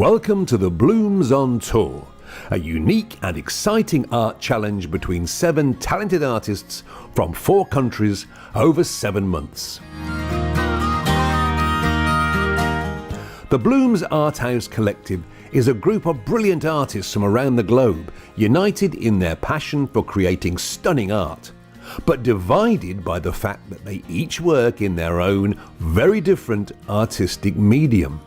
Welcome to the Bloomz on Tour, a unique and exciting art challenge between 7 talented artists from 4 countries over 7 months. The Bloomz Arthouse Collective is a group of brilliant artists from around the globe, united in their passion for creating stunning art, but divided by the fact that they each work in their own very different artistic medium.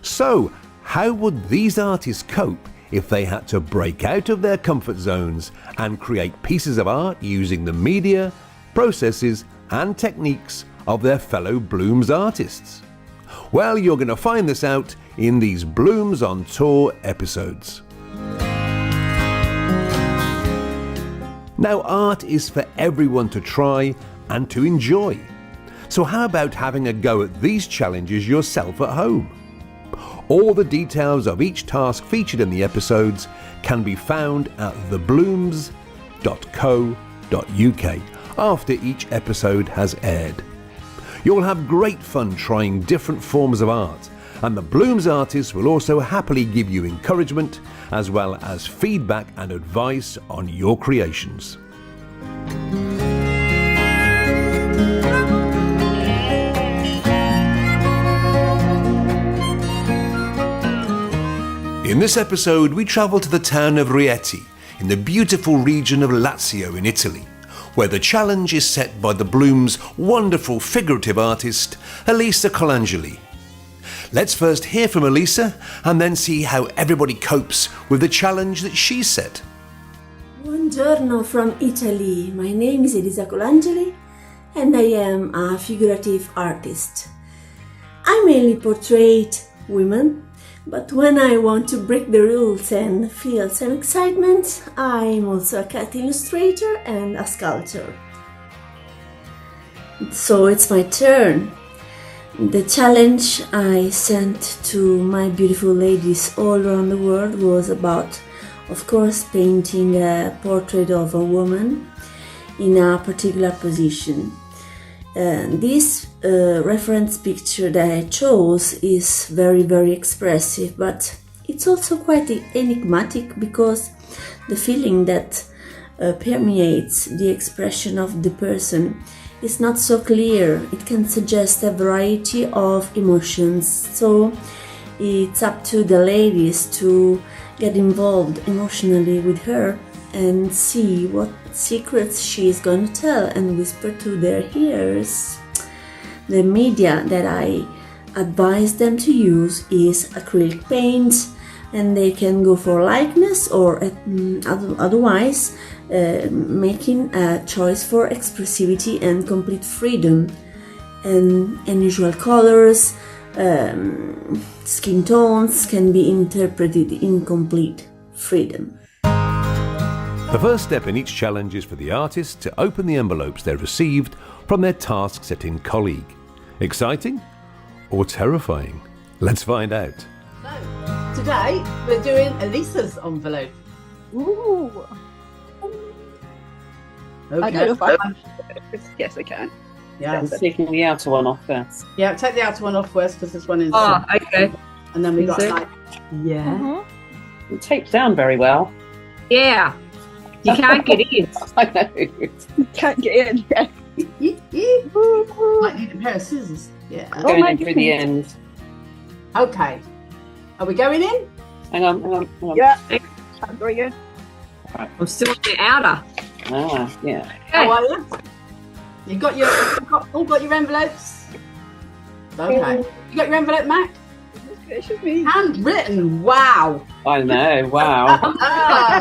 So, how would these artists cope if they had to break out of their comfort zones and create pieces of art using the media, processes and techniques of their fellow Bloomz artists? Well, you're going to find this out in these Bloomz on Tour episodes. Now, art is for everyone to try and to enjoy. So how about having a go at these challenges yourself at home? All the details of each task featured in the episodes can be found at thebloomz.co.uk after each episode has aired. You'll have great fun trying different forms of art, and the Bloomz artists will also happily give you encouragement as well as feedback and advice on your creations. In this episode, we travel to the town of Rieti in the beautiful region of Lazio in Italy, where the challenge is set by the Bloomz wonderful figurative artist, Elisa Colangeli. Let's first hear from Elisa and then see how everybody copes with the challenge that she set. Buongiorno from Italy. My name is Elisa Colangeli and I am a figurative artist. I mainly portray women, but when I want to break the rules and feel some excitement, I'm also a cat illustrator and a sculptor. So it's my turn. The challenge I sent to my beautiful ladies all around the world was about, of course, painting a portrait of a woman in a particular position. This reference picture that I chose is very, very expressive, but it's also quite enigmatic because the feeling that permeates the expression of the person is not so clear. It can suggest a variety of emotions, so it's up to the ladies to get involved emotionally with her and see what secrets she is going to tell and whisper to their ears. The media that I advise them to use is acrylic paint, and they can go for likeness or otherwise making a choice for expressivity and complete freedom, and unusual colors, skin tones can be interpreted in complete freedom. The first step in each challenge is for the artists to open the envelopes they received from their task-setting colleague. Exciting or terrifying? Let's find out. So, today we're doing Elisa's envelope. Ooh. Okay. I don't know if I can. Yes, I can. Yeah. Taking the outer one off first. Yeah, take the outer one off first because this one is. Oh, okay. And then we got Is it? like. Yeah. Mm-hmm. It tapes down very well. Yeah. You can't get in. I know. You can't get in. Might need a pair of scissors. Yeah. Going in through the end. Okay. Are we going in? Hang on. Yeah. I'm going in. I'm still on the outer. Ah, yeah. How are you? You got your all got your envelopes? Okay. You got your envelope, Mac? It should be. Handwritten. Wow. I know. Wow.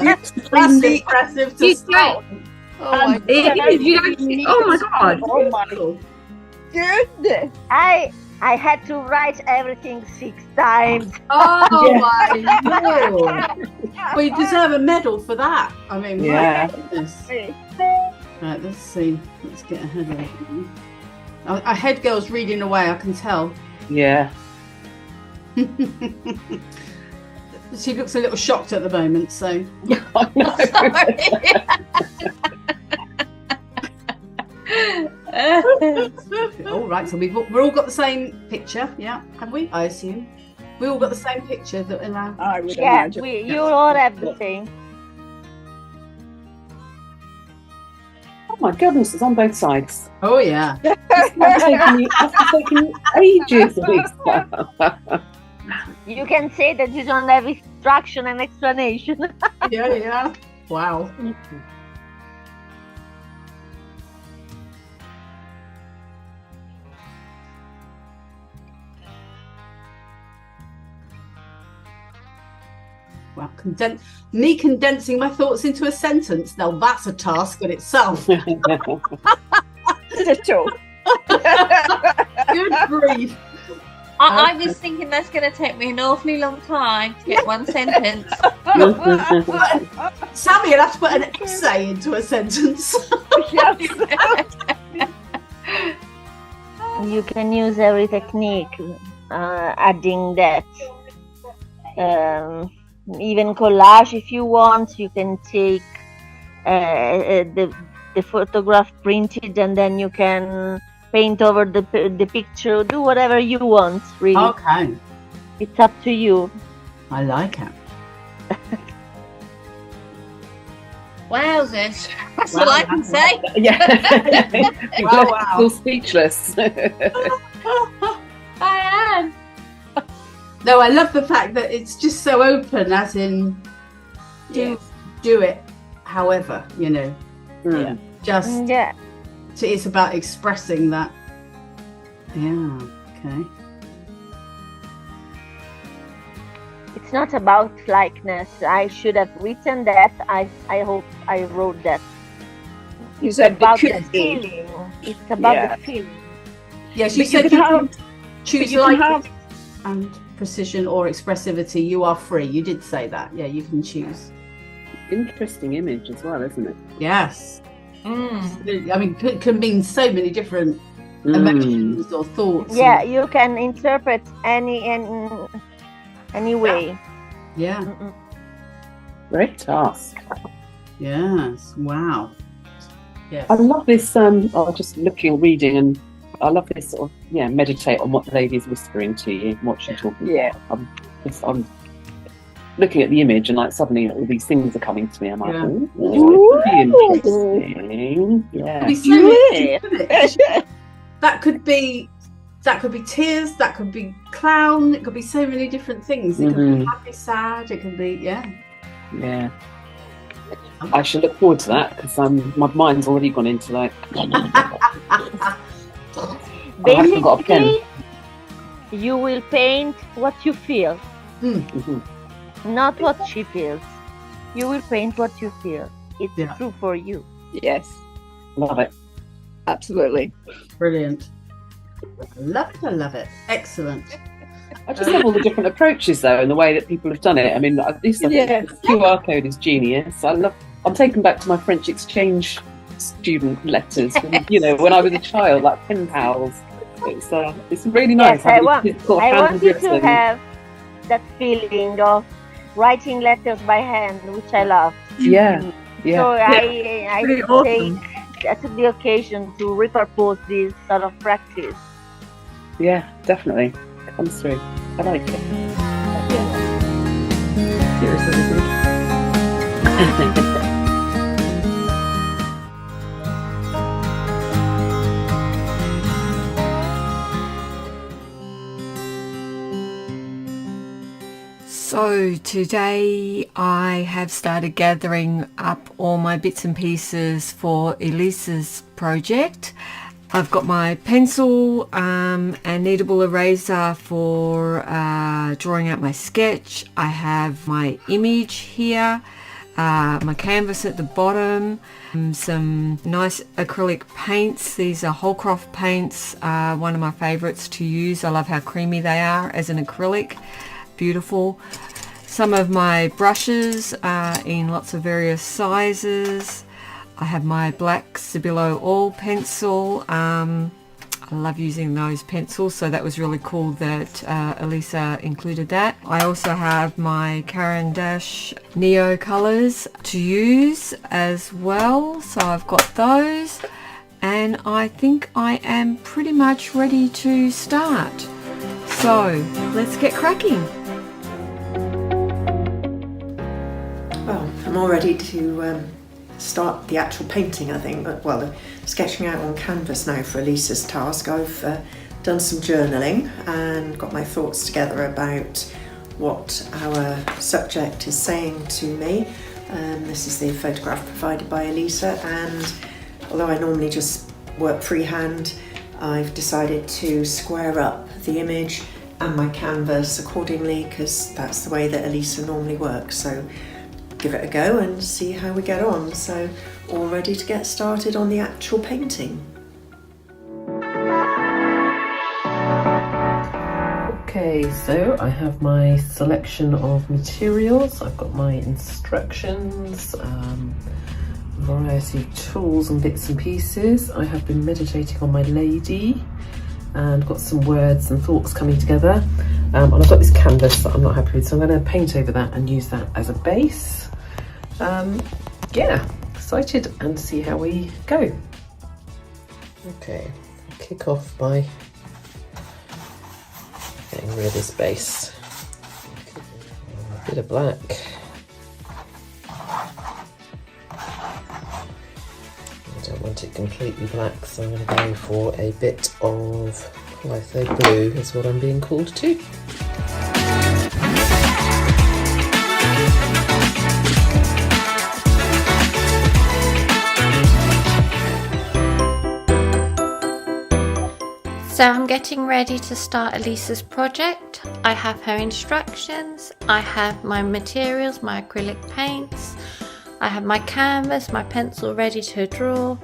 That's impressive to start. Oh my god. Oh my god. Oh my Goodness. I had to write everything 6 times. Oh my god. Well, you deserve a medal for that. I mean, Yeah. my goodness. Right, let's see. Let's get ahead of it. Our head girl's reading away, I can tell. Yeah. She looks a little shocked at the moment, so. I know. All right, so we're all got the same picture, yeah? Have we? I assume. We all got the same picture that in our... I would Yeah, imagine. you all have the same. Oh my goodness, it's on both sides. Oh, yeah. That's taken you ages, Lisa. You can say that you don't have instruction and explanation. Yeah. Wow. Wow, condensing my thoughts into a sentence. Now that's a task in itself. Little. Good grief. I was thinking that's going to take me an awfully long time to get one sentence. Sammy, you'll have to put an essay into a sentence. You can use every technique, adding that. Even collage, if you want, you can take the photograph printed and then you can paint over the picture. Do whatever you want, really. Okay. It's up to you. I like it. Wowzers. That's all I can say. Yeah. You've Wow, left wow. full speechless. I am. No, I love the fact that it's just so open, as in do it however, you know. Yeah. Just Yeah. it's about expressing that. Yeah, okay. It's not about likeness. I should have written that. I hope I wrote that. You said About the the could be. feeling. It's about Yeah. the feeling. Yes, you But you said can you have- can choose you can likeness have- and precision or expressivity. You are free. You did say that. Yeah, you can choose. Interesting image as well, isn't it? Yes. I mean, it can mean so many different Mm. emotions or thoughts. Yeah, you can interpret any way. Yeah. Great task. Yes. Wow. Yes. I love this. I'm just looking, reading, and I love this sort of meditate on what the lady's whispering to you, what she's talking Yeah. about. I'm looking at the image, and like suddenly all these things are coming to me. I'm like, Yeah. oh, it's pretty interesting. Yeah. Could be so many, couldn't it? That could be tears. That could be clown. It could be so many different things. It could be happy, sad. It could be Yeah. I should look forward to that because my mind's already gone into like. I haven't got a pen. Basically, you will paint what you feel, Mhm. not what she feels. You will paint what you feel. It's Yeah. true for you. Yes, Love it. absolutely. Brilliant. I love it. Excellent. I just love all the different approaches though, and the way that people have done it. I mean, this Yeah. QR code is genius. I'm taken back to my French exchange student letters. When, when I was a child, like pen pals. It's really nice. Yes, I having want physical you handwritten- to have that feeling of writing letters by hand, which I love. Yeah. So Yeah. I Pretty awesome. took the occasion to repurpose this sort of practice. Yeah. Definitely. It comes through. I like it. So today I have started gathering up all my bits and pieces for Elisa's project. I've got my pencil and kneadable eraser for drawing out my sketch. I have my image here, my canvas at the bottom, some nice acrylic paints. These are Holcroft paints, one of my favorites to use. I love how creamy they are as an acrylic. Beautiful. Some of my brushes in lots of various sizes. I have my black Stabilo oil pencil. I love using those pencils, so that was really cool that Elisa included that. I also have my Caran d'Ache Neo colors to use as well, so I've got those, and I think I am pretty much ready to start. So let's get cracking. Well, I'm all ready to start the actual painting, I think. But, well, sketching out on canvas now for Elisa's task. I've done some journaling and got my thoughts together about what our subject is saying to me. This is the photograph provided by Elisa, and although I normally just work freehand, I've decided to square up the image and my canvas accordingly, because that's the way that Elisa normally works. So give it a go and see how we get on. So all ready to get started on the actual painting. Okay, so I have my selection of materials. I've got my instructions, variety of tools and bits and pieces. I have been meditating on my lady and got some words and thoughts coming together. And I've got this canvas that I'm not happy with, so I'm going to paint over that and use that as a base. Yeah, excited and see how we go. Okay, I'll kick off by getting rid of this base. A bit of black. I don't want it completely black, so I'm going to go for a bit of litho blue, is what I'm being called to. So I'm getting ready to start Elisa's project. I have her instructions, I have my materials, my acrylic paints, I have my canvas, my pencil ready to draw,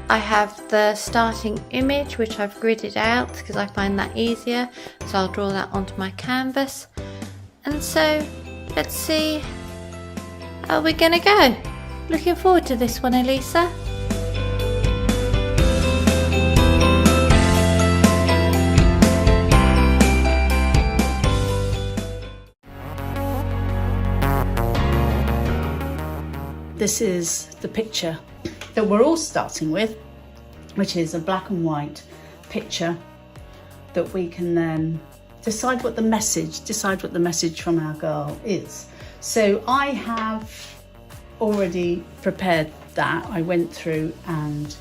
I have the starting image which I've gridded out because I find that easier, so I'll draw that onto my canvas. And so let's see how we're gonna go. Looking forward to this one, Elisa. This is the picture that we're all starting with, which is a black and white picture that we can then decide what the message from our girl is. So I have already prepared that. I went through and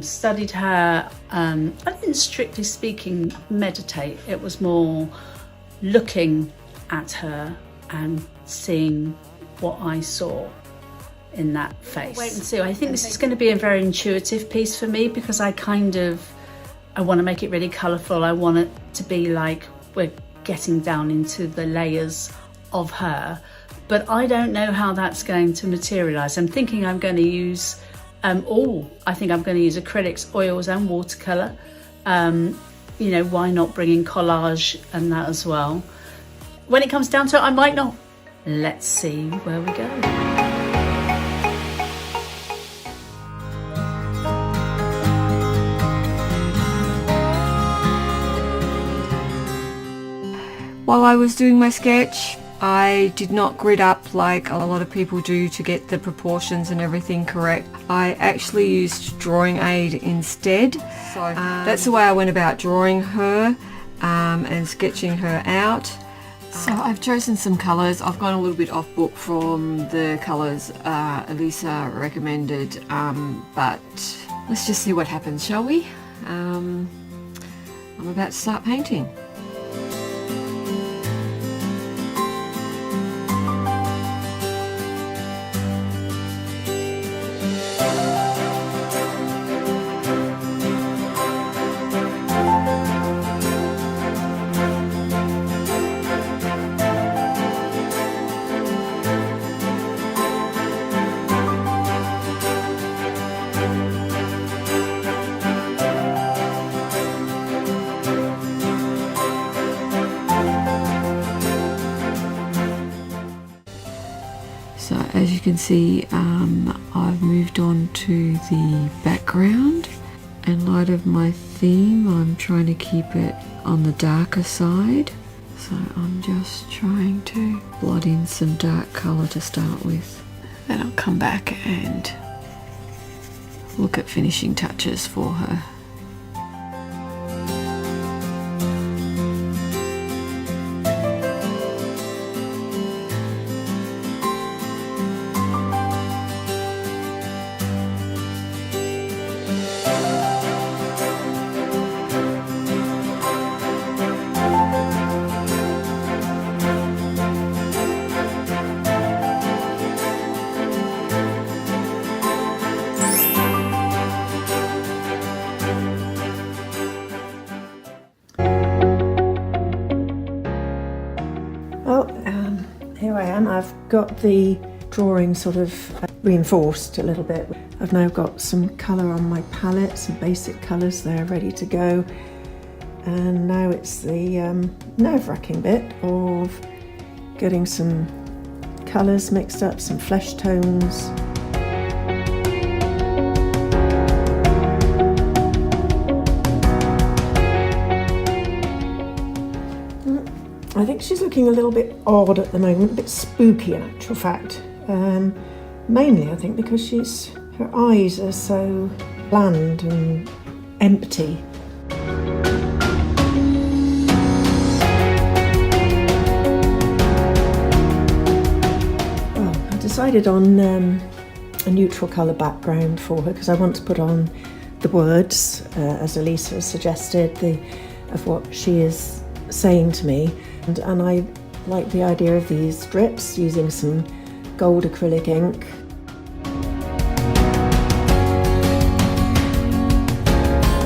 studied her. I didn't, strictly speaking, meditate. It was more looking at her and seeing what I saw in that face. Wait and see. I think this is going to be a very intuitive piece for me, because I want to make it really colourful. I want it to be like we're getting down into the layers of her, but I don't know how that's going to materialise. I'm thinking I'm going to use I think I'm going to use acrylics, oils and watercolour. You know, why not bring in collage and that as well? When it comes down to it, I might not. Let's see where we go. While I was doing my sketch, I did not grid up like a lot of people do to get the proportions and everything correct. I actually used drawing aid instead. So that's the way I went about drawing her and sketching her out. So I've chosen some colours. I've gone a little bit off book from the colours Elisa recommended, but let's just see what happens, shall we? I'm about to start painting. So as you can see, I've moved on to the background. In light of my theme, I'm trying to keep it on the darker side. So I'm just trying to blot in some dark colour to start with. Then I'll come back and look at finishing touches for her. I am. I've got the drawing sort of reinforced a little bit. I've now got some colour on my palette, some basic colours there ready to go. And now it's the nerve-wracking bit of getting some colours mixed up, some flesh tones. I think she's looking a little bit odd at the moment, a bit spooky in actual fact. Mainly I think because her eyes are so bland and empty. Well, I decided on a neutral colour background for her because I want to put on the words, as Elisa has suggested, of what she is saying to me. And I like the idea of these strips using some gold acrylic ink.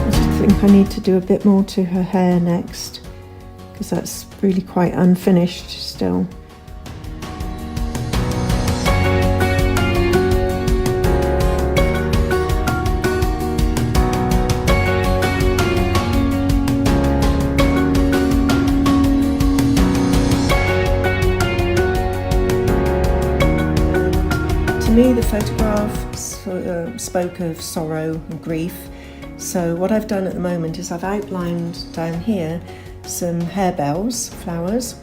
I just think I need to do a bit more to her hair next because that's really quite unfinished still. To me, the photograph spoke of sorrow and grief. So what I've done at the moment is I've outlined down here some harebells, flowers,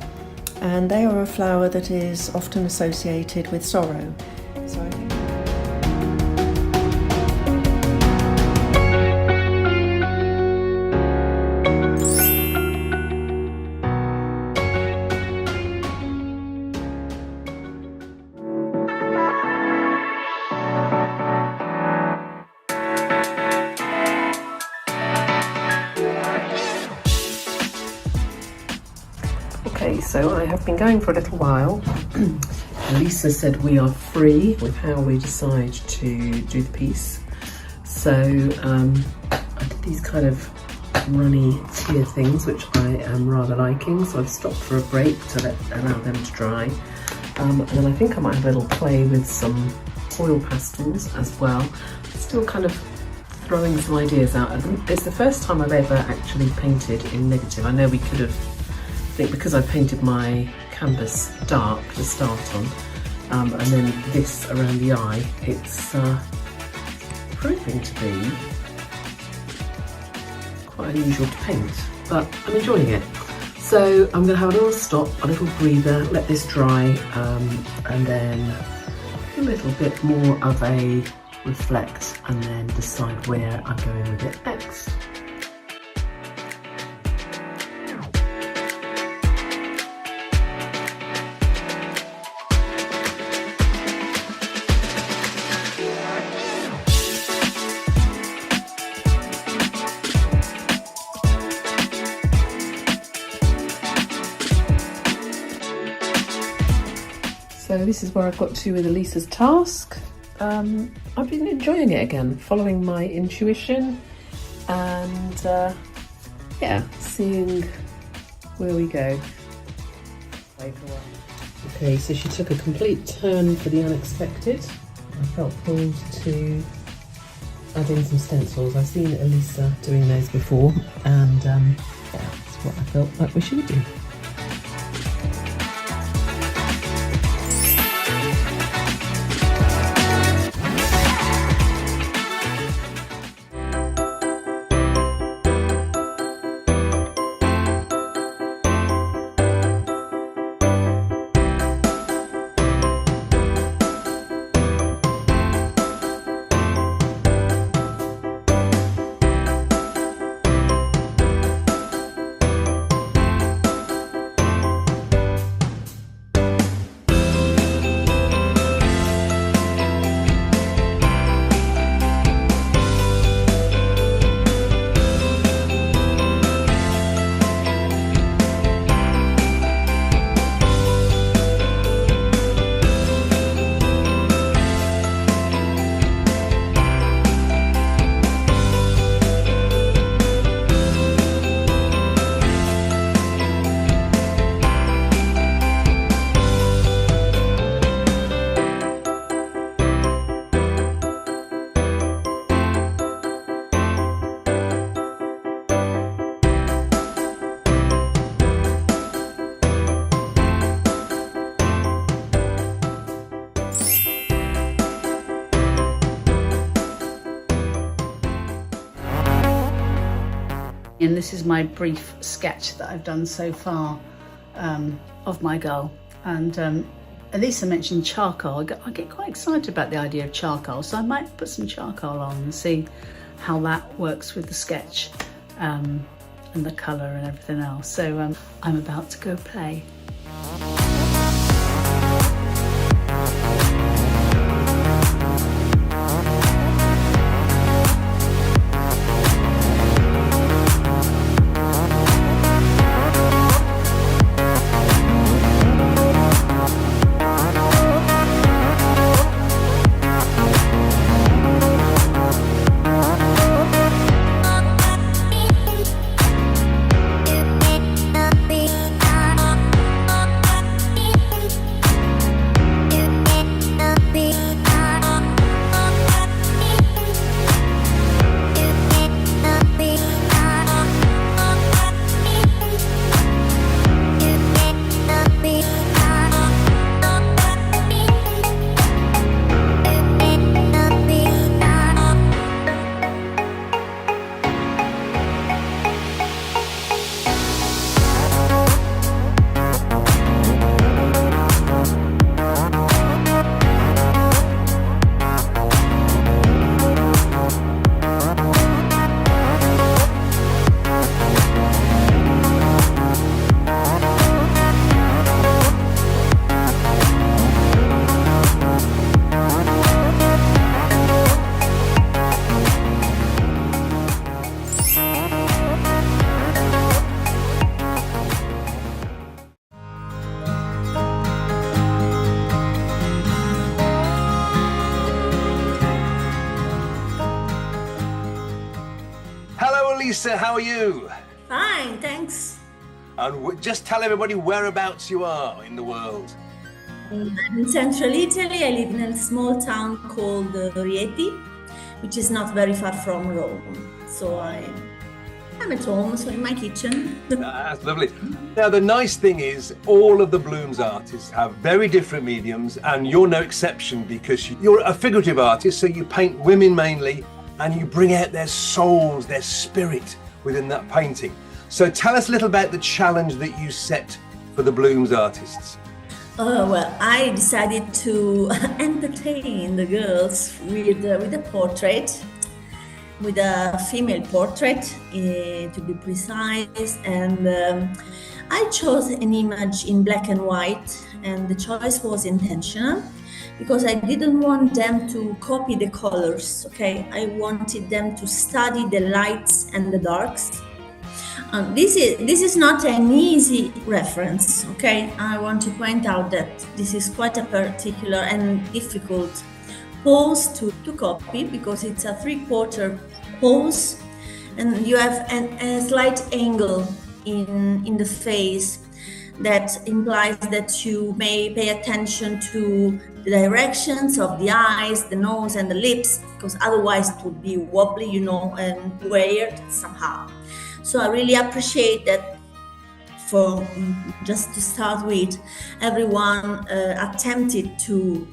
and they are a flower that is often associated with sorrow. So I think Okay, so I have been going for a little while. Elisa said we are free with how we decide to do the piece. So I did these kind of runny tier things, which I am rather liking. So I've stopped for a break to allow them to dry. And then I think I might have a little play with some oil pastels as well. Still kind of throwing some ideas out. It's the first time I've ever actually painted in negative. I know we could have, I think because I painted my canvas dark to start on, and then this around the eye, it's proving to be quite unusual to paint, but I'm enjoying it. So I'm going to have a little stop, a little breather, let this dry, and then a little bit more of a reflect, and then decide where I'm going with it next. So this is where I've got to with Elisa's task. I've been enjoying it again, following my intuition and yeah, seeing where we go. Okay, so she took a complete turn for the unexpected. I felt pulled to add in some stencils. I've seen Elisa doing those before, and yeah, that's what I felt like we should do. again, this is my brief sketch that I've done so far of my girl. And Elisa mentioned charcoal. I get quite excited about the idea of charcoal, so I might put some charcoal on and see how that works with the sketch and the colour and everything else. So I'm about to go play. Elisa, how are you? Fine, thanks. And just tell everybody whereabouts you are in the world. I'm in central Italy. I live in a small town called Rieti, which is not very far from Rome. So I'm at home, so in my kitchen. That's lovely. Now, the nice thing is all of the Bloomz artists have very different mediums, and you're no exception because you're a figurative artist, so you paint women mainly, and you bring out their souls, their spirit within that painting. So tell us a little about the challenge that you set for the Bloomz artists. Well, I decided to entertain the girls with a portrait, with a female portrait, to be precise, and I chose an image in black and white, and the choice was intentional because I didn't want them to copy the colors, okay? I wanted them to study the lights and the darks. This is not an easy reference, okay? I want to point out that this is quite a particular and difficult pose to copy because it's a 3/4 pose, and you have a slight angle in the face that implies that you may pay attention to the directions of the eyes, the nose, and the lips, because otherwise it would be wobbly, you know, and weird somehow. So I really appreciate that. For just to start with, everyone attempted to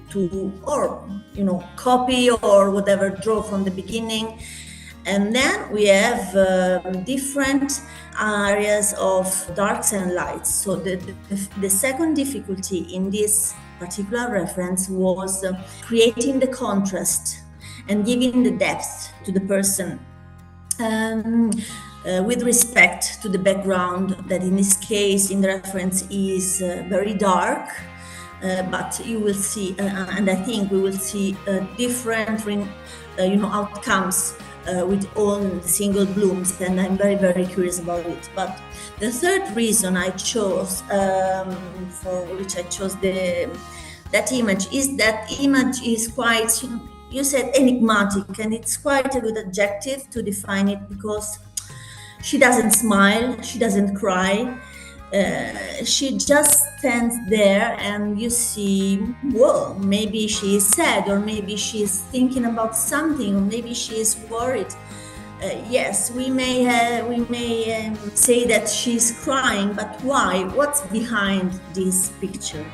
or copy or whatever, draw from the beginning, and then we have different areas of darks and lights. So the second difficulty in this particular reference was creating the contrast and giving the depth to the person. With respect to the background that in this case in the reference is very dark, but you will see, and I think we will see different outcomes with all the single blooms, and I'm very, very curious about it. But the third reason I chose, for which I chose that image, is that image is quite, you said enigmatic, and it's quite a good adjective to define it because she doesn't smile, she doesn't cry, she just stands there and you see, whoa, maybe she is sad, or maybe she is thinking about something, or maybe she is worried. Yes, we may say that she's crying, but why? What's behind this picture?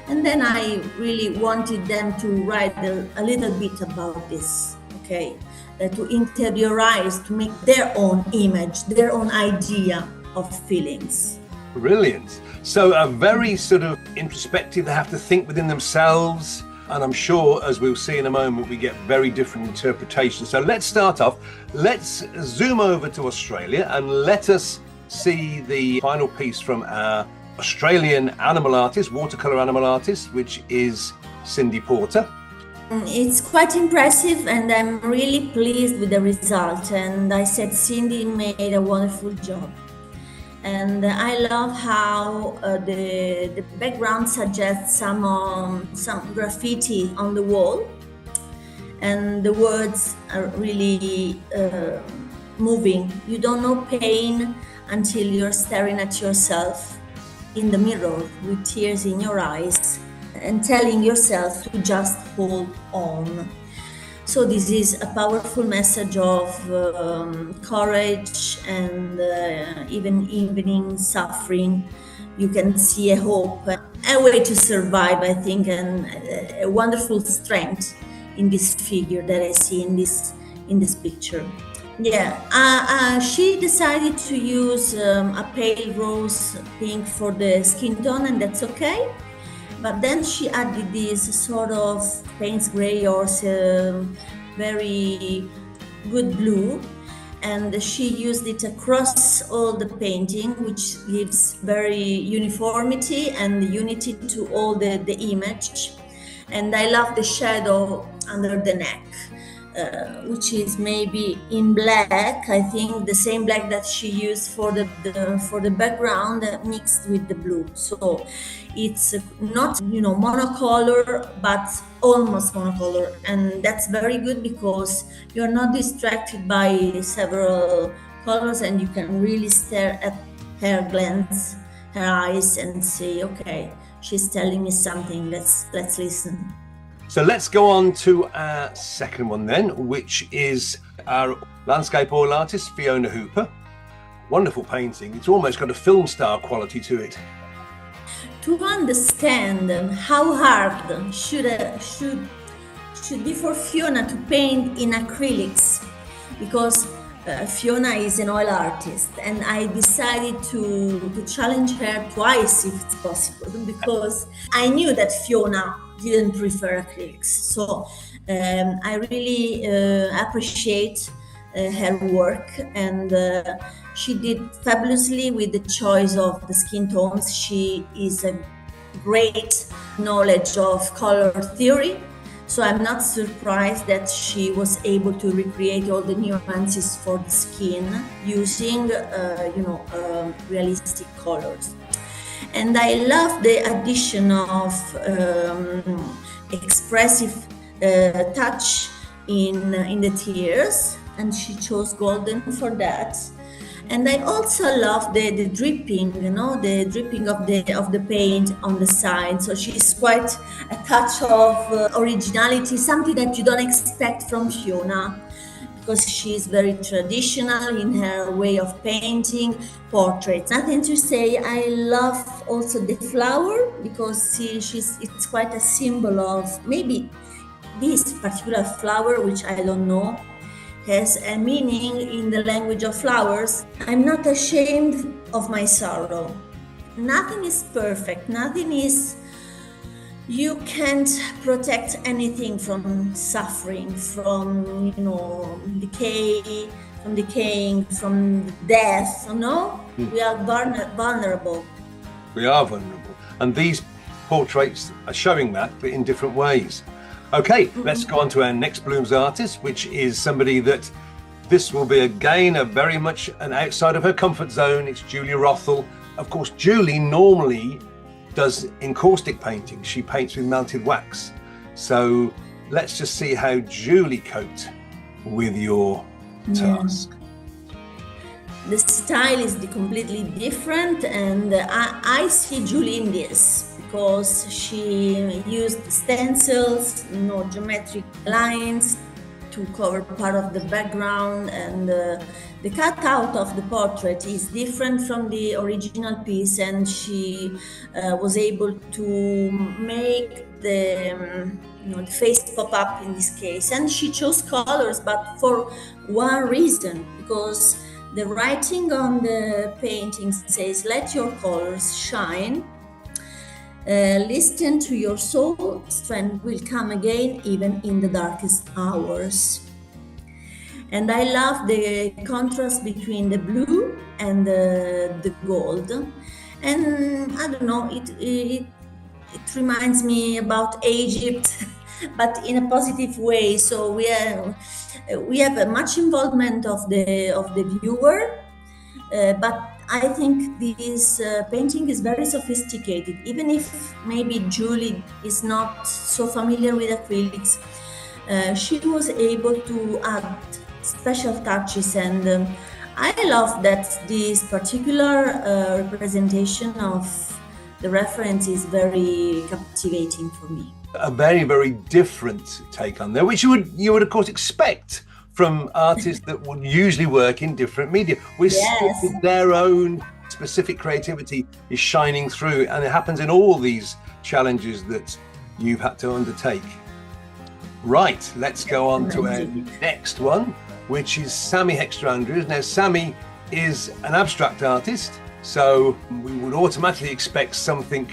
And then I really wanted them to write a little bit about this, okay? to interiorize, to make their own image, their own idea of feelings. Brilliant. So very sort of introspective, they have to think within themselves. And I'm sure, as we'll see in a moment, we get very different interpretations. So let's start off. Let's zoom over to Australia and let us see the final piece from our Australian animal artist, watercolour animal artist, which is Cindy Porter. It's quite impressive, and I'm really pleased with the result. And I said Cindy made a wonderful job. And I love how the background suggests some graffiti on the wall, and the words are really moving. You don't know pain until you're staring at yourself in the mirror with tears in your eyes and telling yourself to just hold on. So this is a powerful message of courage and even evening suffering. You can see a hope, a way to survive, I think, and a wonderful strength in this figure that I see in this picture. Yeah, she decided to use a pale rose pink for the skin tone, and that's okay. But then she added this sort of Payne's gray or very good blue, and she used it across all the painting, which gives very uniformity and unity to all the image. And I love the shadow under the neck, which is maybe in black. I think the same black that she used for the background mixed with the blue. So it's not monocolor, but almost monocolor, and that's very good because you're not distracted by several colors, and you can really stare at her glance, her eyes, and say, okay, she's telling me something. Let's listen. So let's go on to our second one then, which is our landscape oil artist, Fiona Hooper. Wonderful painting. It's almost got a film star quality to it. To understand how hard should be for Fiona to paint in acrylics, because Fiona is an oil artist, and I decided to challenge her twice if it's possible, because I knew that Fiona didn't prefer acrylics. So I really appreciate her work, and she did fabulously with the choice of the skin tones. She is a great knowledge of color theory, so I'm not surprised that she was able to recreate all the nuances for the skin using realistic colors. And I love the addition of expressive touch in the tears, and she chose golden for that. And I also love the dripping, the dripping of the paint on the side. So she's quite a touch of originality, something that you don't expect from Fiona, because she's very traditional in her way of painting portraits. Nothing to say. I love also the flower, because it's quite a symbol of maybe this particular flower, which I don't know, has a meaning in the language of flowers. I'm not ashamed of my sorrow. Nothing is perfect. You can't protect anything from suffering, from decaying, from death. We are vulnerable. We are vulnerable, and these portraits are showing that, but in different ways. Okay, let's go on to our next Bloomz artist, which is somebody that this will be again a very much an outside of her comfort zone. It's Julie Rothel. Of course, Julie normally does encaustic painting. She paints with melted wax. So let's just see how Julie coped with your task. The style is completely different, and I see Julie in this, because she used stencils, geometric lines to cover part of the background, and the cutout of the portrait is different from the original piece, and she was able to make the the face pop up in this case. And she chose colors, but for one reason, because the writing on the painting says, "Let your colors shine. Listen to your soul, strength will come again even in the darkest hours." And I love the contrast between the blue and the gold. And I don't know, it reminds me about Egypt, but in a positive way. So we have a much involvement of the viewer, but I think this painting is very sophisticated. Even if maybe Julie is not so familiar with acrylics, she was able to add special touches, and I love that this particular representation of the reference is very captivating for me. A very, very different take on there, which you would of course expect from artists that would usually work in different media. Their own specific creativity is shining through, and it happens in all these challenges that you've had to undertake. Right, let's go on to our next one, which is Sammy Hexter-Andrews. Now, Sammy is an abstract artist, so we would automatically expect something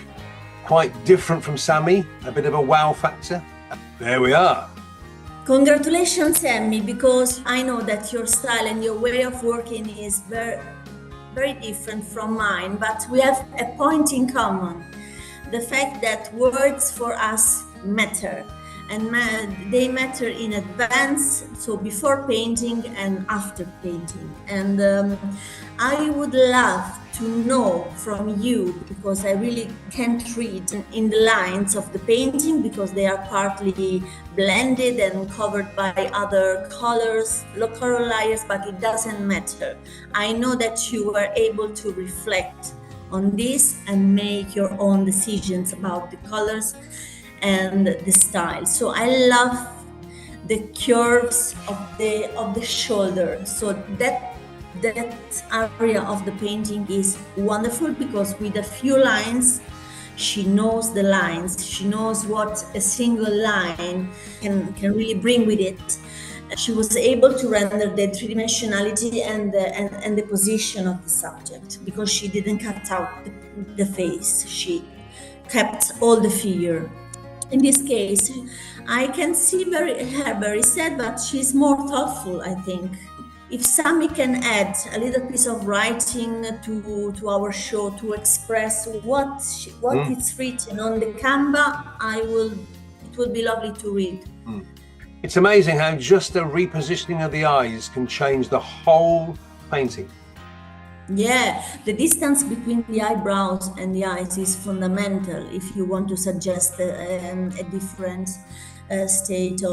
quite different from Sammy, a bit of a wow factor. There we are. Congratulations, Sammy, because I know that your style and your way of working is very, very different from mine, but we have a point in common: the fact that words for us matter, and they matter in advance, so before painting and after painting. And I would love to know from you, because I really can't read in the lines of the painting because they are partly blended and covered by other colors, color layers, but it doesn't matter. I know that you were able to reflect on this and make your own decisions about the colors and the style. So I love the curves of the shoulder. So that area of the painting is wonderful, because with a few lines, she knows the lines. She knows what a single line can really bring with it. She was able to render the three-dimensionality and the position of the subject, because she didn't cut out the face. She kept all the figure. In this case, I can see her very sad, but she's more thoughtful, I think. If Sammy can add a little piece of writing to our show to express what is written on the canvas, it would be lovely to read. It's amazing how just a repositioning of the eyes can change the whole painting. Yeah, the distance between the eyebrows and the eyes is fundamental if you want to suggest a different state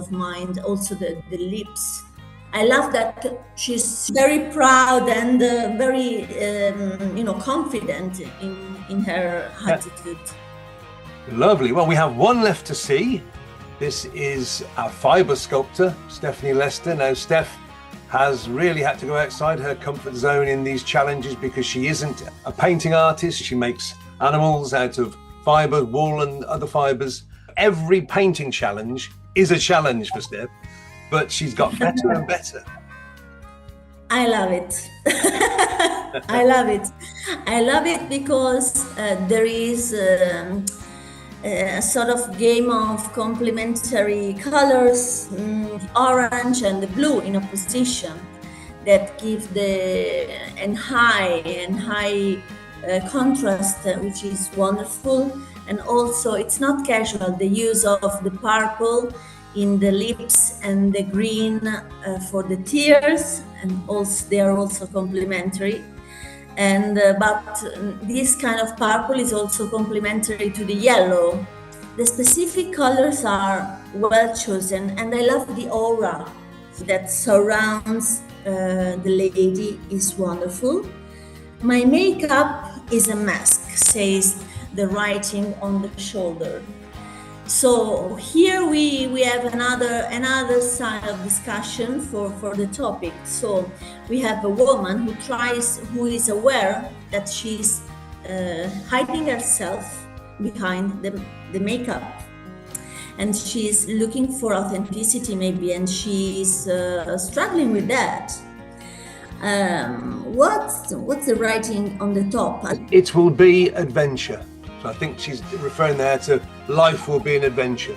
of mind. Also the lips. I love that she's very proud and very confident in her attitude. Lovely. Well, we have one left to see. This is our fibre sculptor, Stephanie Lester. Now, Steph has really had to go outside her comfort zone in these challenges because she isn't a painting artist. She makes animals out of fibre, wool and other fibres. Every painting challenge is a challenge for Steph, but she's got better and better. I love it. I love it. I love it because there is a sort of game of complementary colors, the orange and the blue in opposition, that give the high contrast, which is wonderful. And also, it's not casual, the use of the purple in the lips and the green for the tears, and also they are also complementary. And but this kind of purple is also complementary to the yellow. The specific colors are well chosen, and I love the aura that surrounds the lady is wonderful. My makeup is a mask, says the writing on the shoulder. So here we have another side of discussion for the topic. So we have a woman who is aware that she's hiding herself behind the makeup, and she's looking for authenticity maybe, and she's struggling with that. What's the writing on the top? It will be adventure. So I think she's referring there to life will be an adventure.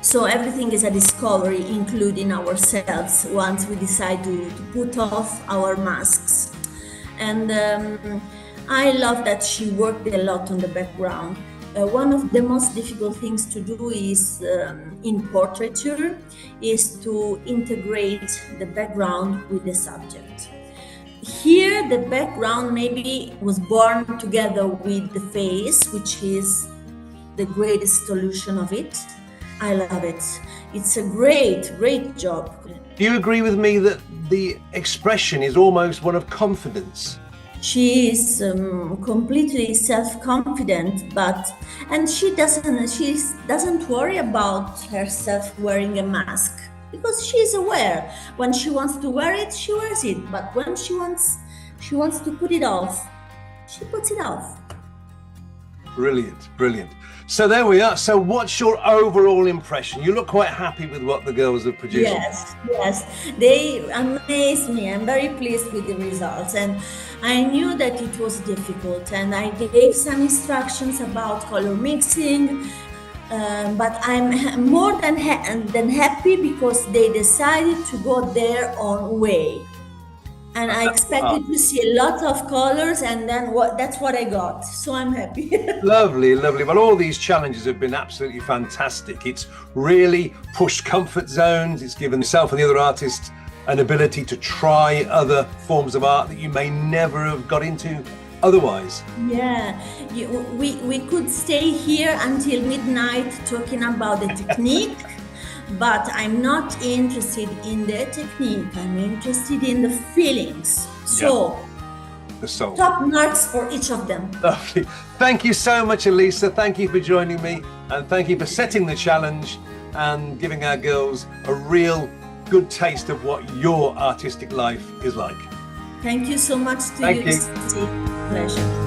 So everything is a discovery, including ourselves, once we decide to put off our masks. And I love that she worked a lot on the background. One of the most difficult things to do is in portraiture is to integrate the background with the subject. Here, the background maybe was born together with the face, which is the greatest solution of it. I love it. It's a great job. Do you agree with me that the expression is almost one of confidence? She is completely self-confident, and she doesn't worry about herself wearing a mask, because she's aware. When she wants to wear it, she wears it. But when she wants to put it off, she puts it off. Brilliant. So there we are. So what's your overall impression? You look quite happy with what the girls have produced. Yes. They amaze me. I'm very pleased with the results. And I knew that it was difficult. And I gave some instructions about color mixing. But I'm more than happy because they decided to go their own way. And I expected to see a lot of colors, and then that's what I got. So I'm happy. Lovely. Well, all these challenges have been absolutely fantastic. It's really pushed comfort zones. It's given yourself and the other artists an ability to try other forms of art that you may never have got into otherwise. Yeah, we could stay here until midnight talking about the technique. But I'm not interested in the technique, I'm interested in the feelings. So, the soul. Top marks for each of them. Lovely. Thank you so much, Elisa. Thank you for joining me, and thank you for setting the challenge and giving our girls a real good taste of what your artistic life is like. Thank you so much to you. It's a pleasure.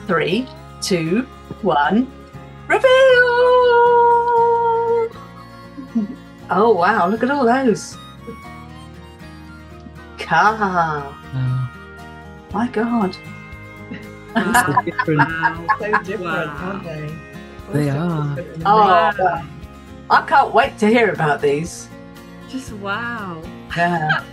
Three, 2, 1, reveal! Oh wow, look at all those. Car. My God. So different, aren't they? They are. Oh, I can't wait to hear about these. Just wow. Yeah.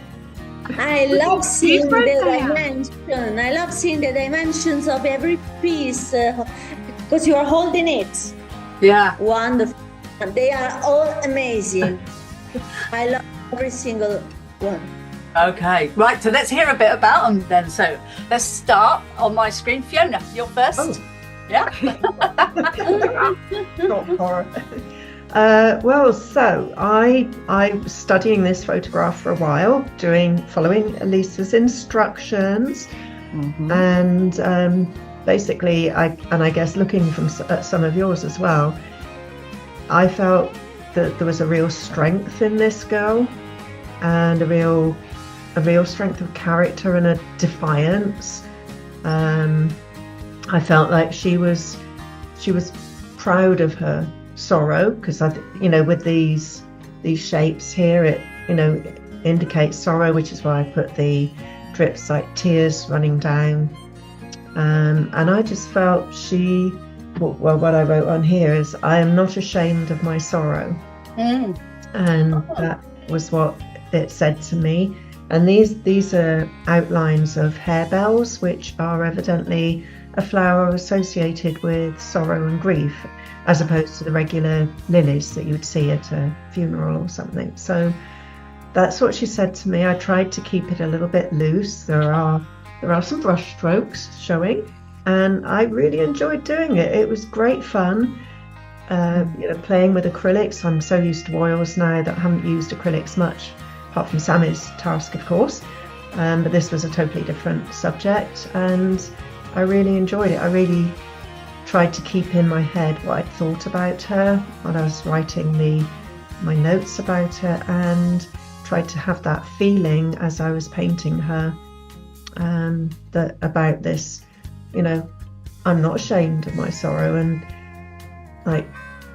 I love seeing the dimension. I love seeing the dimensions of every piece because you are holding it. Yeah. Wonderful. They are all amazing. I love every single one. Okay, right, so let's hear a bit about them then. So let's start on my screen. Fiona, you're first. Oh. Yeah. Not horror. Well, so I was studying this photograph for a while, following Elisa's instructions, and basically, I guess looking at some of yours as well, I felt that there was a real strength in this girl, and a real strength of character and a defiance. I felt like she was proud of her sorrow, because with these shapes here, it indicates sorrow, which is why I put the drips like tears running down, and I just felt what I wrote on here is, I am not ashamed of my sorrow, and that was what it said to me. And these are outlines of harebells, which are evidently a flower associated with sorrow and grief, as opposed to the regular lilies that you would see at a funeral or something. So that's what she said to me. I tried to keep it a little bit loose. There are There are some brush strokes showing, and I really enjoyed doing it. It was great fun. Playing with acrylics. I'm so used to oils now that I haven't used acrylics much, apart from Sammy's task, of course. But this was a totally different subject, and I really enjoyed it. I really tried to keep in my head what I'd thought about her when I was writing my notes about her, and tried to have that feeling as I was painting her, about this, I'm not ashamed of my sorrow, and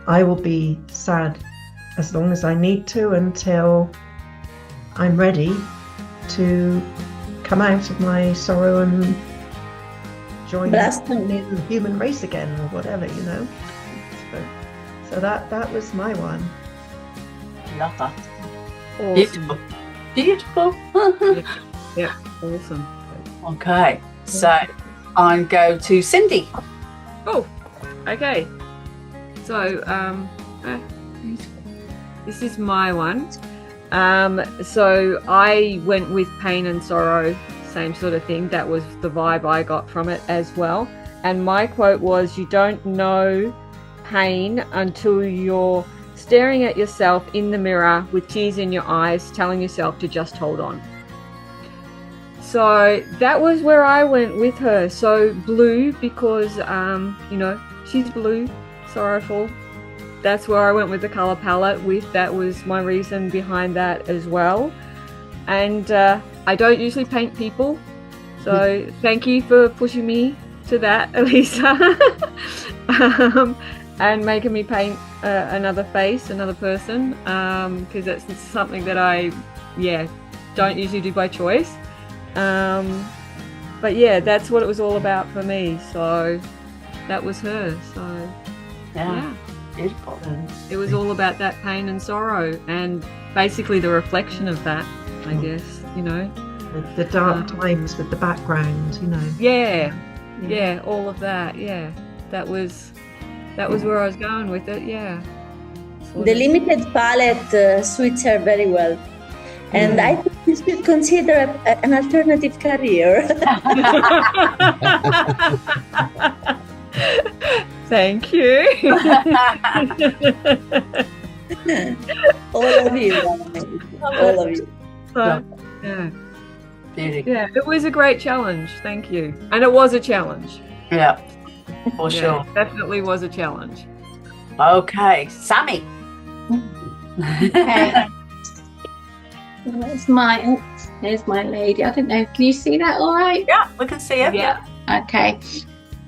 I will be sad as long as I need to until I'm ready to come out of my sorrow and join the human race again, or whatever, So that was my one. Love that. Awesome. Beautiful. Yeah, awesome. Okay, so I'm go to Cindy. Oh, okay. So, this is my one. So I went with pain and sorrow, same sort of thing. That was the vibe I got from it as well. And my quote was, "You don't know pain until you're staring at yourself in the mirror with tears in your eyes, telling yourself to just hold on." So that was where I went with her. So blue, because she's blue, sorrowful. That's where I went with the color palette with. That was my reason behind that as well. And I don't usually paint people, so thank you for pushing me to that, Elisa, and making me paint another face, another person, because that's something that I don't usually do by choice. But yeah, that's what it was all about for me. So that was her. So yeah. Beautiful. It was all about that pain and sorrow, and basically the reflection of that, I guess, The dark times with the background, Yeah, all of that, yeah. That was where I was going with it, yeah. The limited palette suits her very well. And I think you should consider an alternative career. Thank you. All of you. All of you. So, yeah, it was a great challenge. Thank you. And it was a challenge. Yeah, for sure. Definitely was a challenge. Okay, Sammy. Okay. There's my lady. I don't know. Can you see that all right? Yeah, we can see it. Yeah. Okay.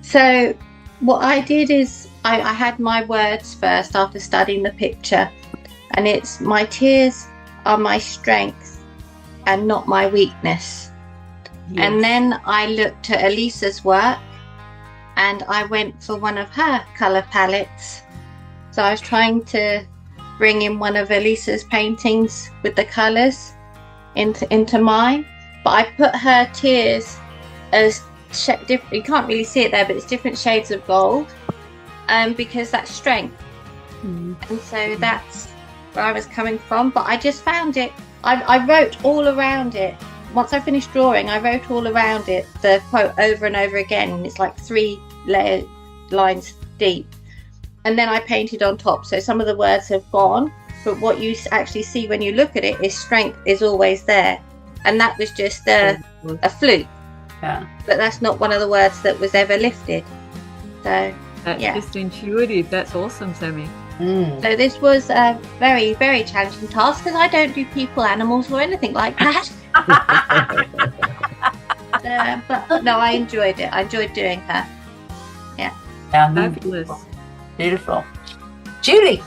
So what I did is I had my words first after studying the picture, and it's, "My tears are my strength and not my weakness." Yes. And then I looked at Elisa's work, and I went for one of her colour palettes. So I was trying to bring in one of Elisa's paintings with the colours into mine, but I put her tears as different. You can't really see it there, but it's different shades of gold, because that's strength. And so that's where I was coming from. But I just found it. I wrote all around it. Once I finished drawing, I wrote all around it the quote over and over again, and it's like 3 lines deep. And then I painted on top. So some of the words have gone, but what you actually see when you look at it is strength is always there. And that was just a fluke. Yeah. But that's not one of the words that was ever lifted. So that's just intuitive. That's awesome, Sammy. So this was a very, very challenging task, because I don't do people, animals, or anything like that. But no, I enjoyed it. I enjoyed doing her. Yeah. Fabulous. Beautiful. Julie.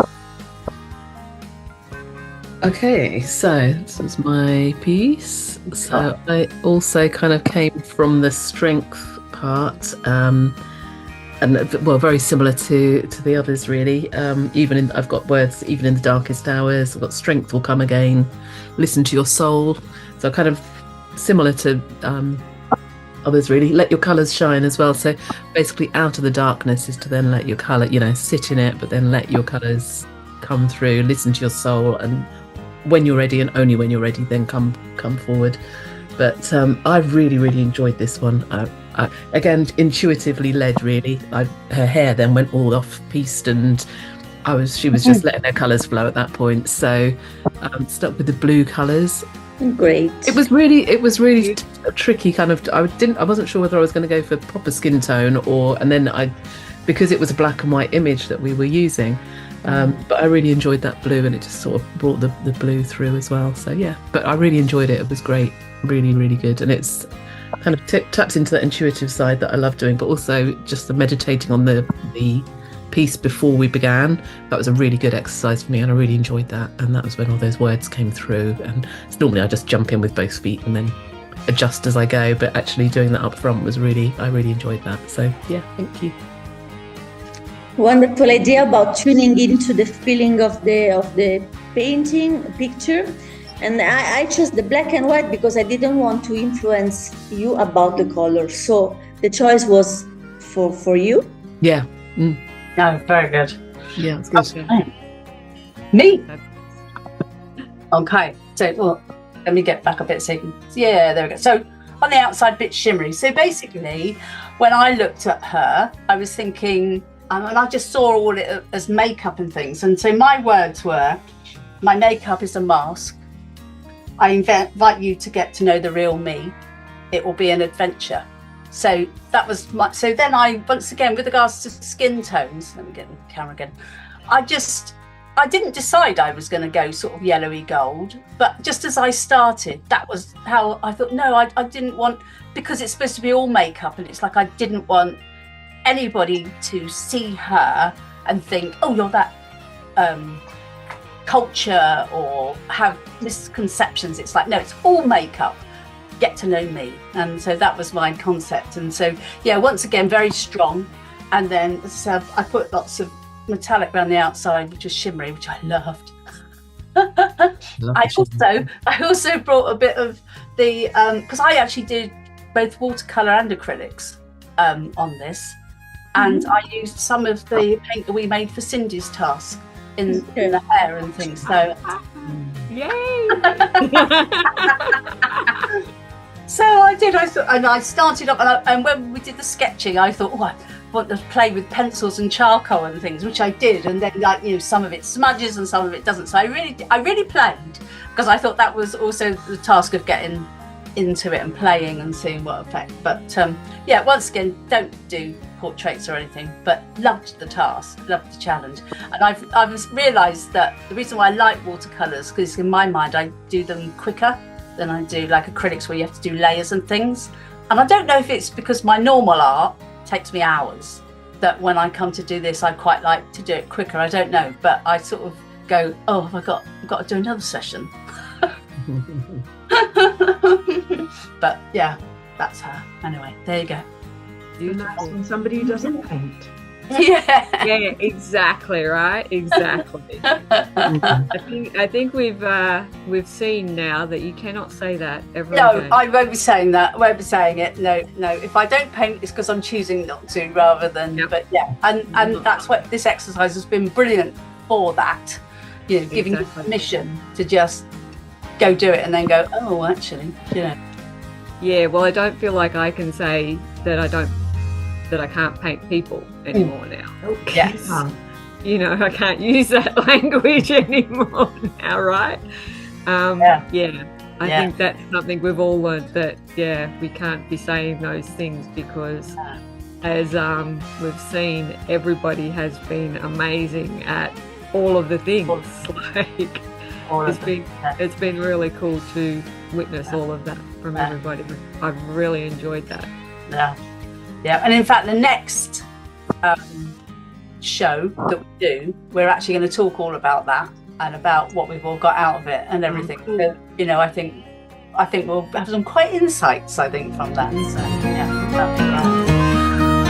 Okay, so this was my piece. So I also kind of came from the strength part, and very similar to the others really. I've got words, even in the darkest hours. I've got strength will come again. Listen to your soul. So kind of similar to others really. Let your colours shine as well. So basically, out of the darkness is to then let your colour, sit in it, but then let your colours come through. Listen to your soul, and when you're ready, and only when you're ready, then come forward. But I really enjoyed this one. Again, intuitively led, really. Her hair then went all off-piste, and she was just letting her colours flow at that point. So stuck with the blue colours. Great. It was really tricky. Kind of, I wasn't sure whether I was going to go for proper skin tone because it was a black and white image that we were using. But I really enjoyed that blue, and it just sort of brought the blue through as well. So yeah, but I really enjoyed it. It was great, really good, and it's kind of taps into that intuitive side that I love doing, but also just the meditating on the piece before we began. That was a really good exercise for me, and I really enjoyed that. And that was when all those words came through. And it's normally I just jump in with both feet and then adjust as I go, but actually doing that up front I really enjoyed that. So yeah, thank you. Wonderful idea about tuning into the feeling of the painting picture. And I chose the black and white because I didn't want to influence you about the color. So the choice was for you. Yeah. No, very good. Yeah, it's good. Me. Okay. So let me get back a bit so you can. Yeah, there we go. So on the outside bit shimmery. So basically, when I looked at her, I was thinking, and I just saw all it as makeup and things. And so my words were, my makeup is a mask. I invite you to get to know the real me. It will be an adventure. So that was so then I, once again, with regards to skin tones, let me get the camera again. I didn't decide I was going to go sort of yellowy gold, but just as I started, that was how I thought, no, I didn't want, because it's supposed to be all makeup, and it's like I didn't want anybody to see her and think, oh, you're that culture, or have misconceptions. It's like, no, it's all makeup. Get to know me. And so that was my concept. And so yeah, once again, very strong. And then as I said, I put lots of metallic around the outside, which was shimmery, which I loved. I also brought a bit of the because I actually did both watercolor and acrylics on this, and I used some of the paint that we made for Cindy's task in the hair and things. So yay! So I did. I started up, and when we did the sketching, I thought, oh, I want to play with pencils and charcoal and things, which I did. And then, like, you know, some of it smudges and some of it doesn't. So I really played, because I thought that was also the task of getting into it and playing and seeing what effect. But yeah, once again, don't do portraits or anything, but loved the task, loved the challenge. And I've realised that the reason why I like watercolours, because in my mind I do them quicker than I do like acrylics, where you have to do layers and things. And I don't know if it's because my normal art takes me hours, that when I come to do this I quite like to do it quicker. I don't know, but I sort of go, oh, have I got to do another session? But yeah, that's her. Anyway, there you go. Beautiful. And somebody who doesn't paint. Yeah. Yeah, exactly, right? Exactly. I think we've seen now that you cannot say that ever again. No, I won't be saying that. I won't be saying it. No. If I don't paint, it's because I'm choosing not to, rather than. Yep. But yeah, and that's what this exercise has been brilliant for. That, you know, giving you permission to just go do it, and then go, oh, actually, you know. Yeah. Well, I don't feel like I can say that I can't paint people anymore now. Yes. You know, I can't use that language anymore now, right? Yeah. I think that's something we've all learned, that, we can't be saying those things, because as we've seen, everybody has been amazing at all of the things. Like, it's been really cool to witness all of that from everybody. I've really enjoyed that. Yeah, and in fact, the next show that we do, we're actually going to talk all about that and about what we've all got out of it and everything. So, you know, I think we'll have some quite insights, I think, from that. So yeah, that'll be great.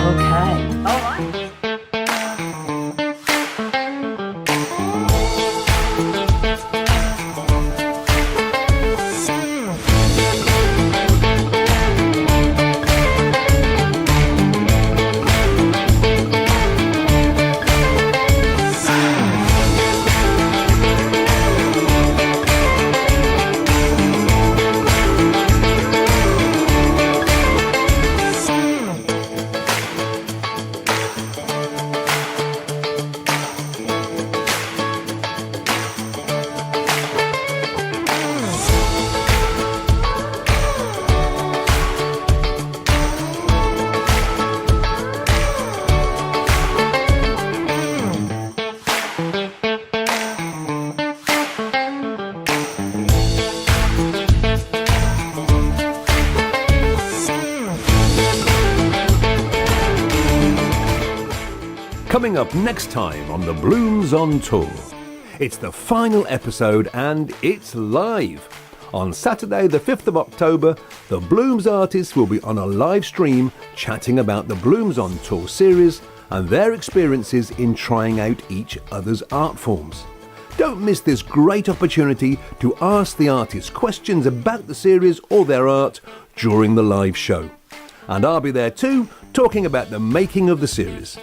Okay, all right. Coming up next time on the Bloomz on Tour. It's the final episode and it's live. On Saturday the 5th of October, the Bloomz artists will be on a live stream chatting about the Bloomz on Tour series and their experiences in trying out each other's art forms. Don't miss this great opportunity to ask the artists questions about the series or their art during the live show. And I'll be there too, talking about the making of the series.